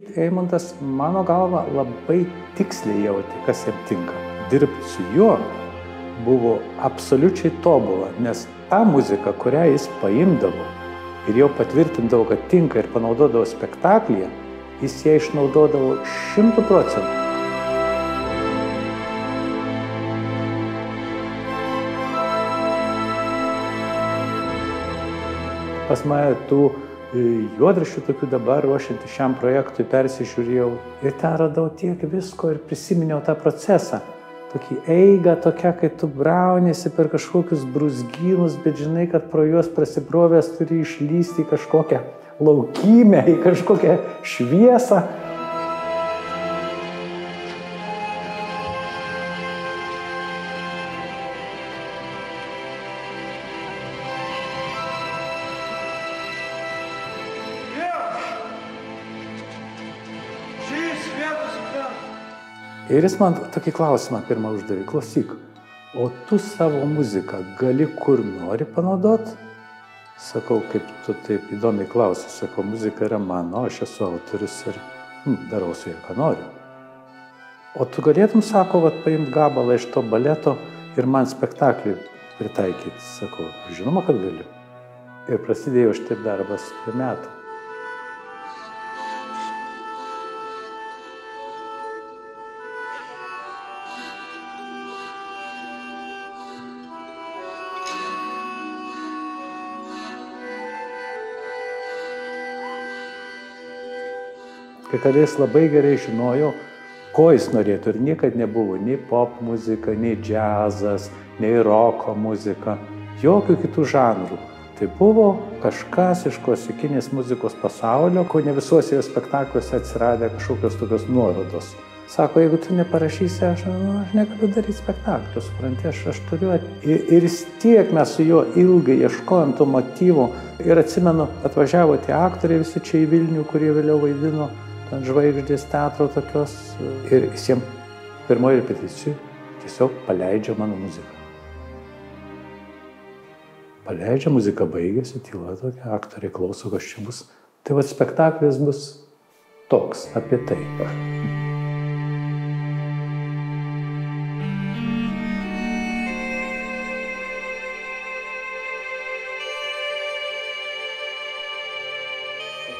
Eimantas, mano galva, labai tiksliai jautė, kas jam tinka. Dirbti su juo buvo absoliučiai tobula, nes ta muzika, kurią jis paimdavo ir jau patvirtindavo, kad tinka ir panaudodavo spektaklyje, jis ją išnaudodavo 100%. Pas mane tų juodraščių tokių dabar ruošiantį šiam projektui persižiūrėjau ir ten radau tiek visko ir prisiminiau tą procesą. Tokį eigą tokia, kai tu brauniesi per kažkokius brūzgynus, bet žinai, kad pro juos prasibrovęs turi išlysti į kažkokią laukymę, į kažkokią šviesą. Ir jis man tokį klausimą pirmą uždavė, klausyk, o tu savo muziką gali kur nori panaudot? Sakau, kaip tu taip įdomiai klausi, sakau, muzika yra mano, aš esu autorius ir darau su ja, ką noriu. O tu galėtum, sako, paimti gabalą iš to baleto ir man spektaklį pritaikyti? Sakau, žinoma, kad galiu. Ir prasidėjo šitaip darbas per metų. Kai kada jis labai gerai žinojo, ko jis norėtų ir niekad nebuvo nei pop muzika, nei džiazas, nei roko muzika, jokių kitų žanrų. Tai buvo kažkas iš klasikinės muzikos pasaulio, ko ne visuose jo spektakliuose atsiradė kažkokios tokios nuorodos. Sako, jeigu tu neparašysi, aš negaliu daryti spektaklio, supranti, aš turiu. Ir vis tiek mes su juo ilgai ieškojom tų motyvų. Ir atsimenu, atvažiavo tie aktoriai visi čia į Vilnių, kurie vėliau vaidino ten žvaigždės teatro tokios. Ir visiems pirmoji repeticijai tiesiog paleidžia mano muziką. Paleidžia, muzika baigėsi, tyla tokia, aktoriai klauso, kas čia bus. Tai spektaklis bus toks, apie tai.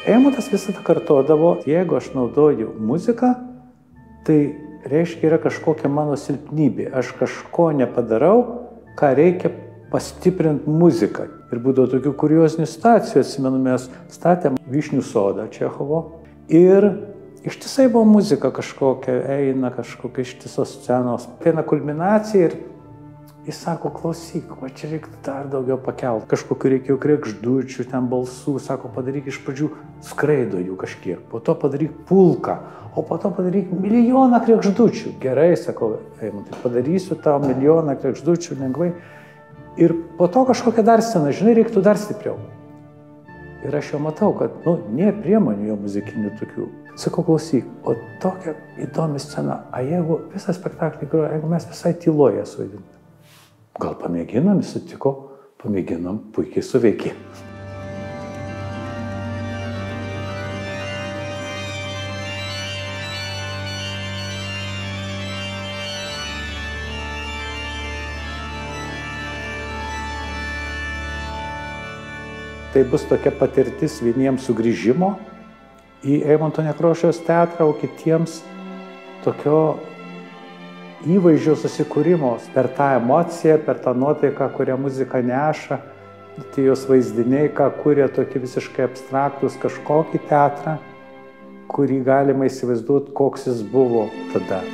Eimantas visada kartodavo, jeigu aš naudoju muziką, tai reiškia yra kažkokia mano silpnybė. Aš kažko nepadarau, ką reikia pastiprinti muziką. Ir būdavo tokių kuriozinių situacijų, atsimenu, mes statėm Vyšnių sodą Čechovo. Ir ištisai buvo muzika kažkokia, eina kažkokia ištisos scenos. Eina kulminacija ir jis sako, klausyk, va čia reiktų dar daugiau pakelti. Kažkokiu reikėjo kregždučių, ten balsų, sako, padaryk iš pradžių skraido jų kažkiek, po to padaryk pulką, o po to padaryk milijoną kregždučių. Gerai, sakau, Eimantai, padarysiu tau milijoną kregždučių lengvai. Ir po to kažkokią dar sceną, žinai, reiktų dar stipriau. Ir aš jau matau, kad, nėra priemonių jo muzikinių tokių. Sakau, klausyk, o tokia įdomi scena, a jeigu visą spektaklį groja, jeigu mes visai tyloje suvaidiname. Gal pamėginam, jis sutiko, pamėginam, puikiai suveikė. Tai bus tokia patirtis vieniems sugrįžimo į Eimunto Nekrošiaus teatrą, o kitiems tokio įvaizdžio susikūrimo per tą emociją, per tą nuotaiką, kurią muzika neša, tie jos vaizdiniai, ką kuria tokie visiškai abstraktus kažkokį teatrą, kurį galima įsivaizduoti, koks jis buvo tada.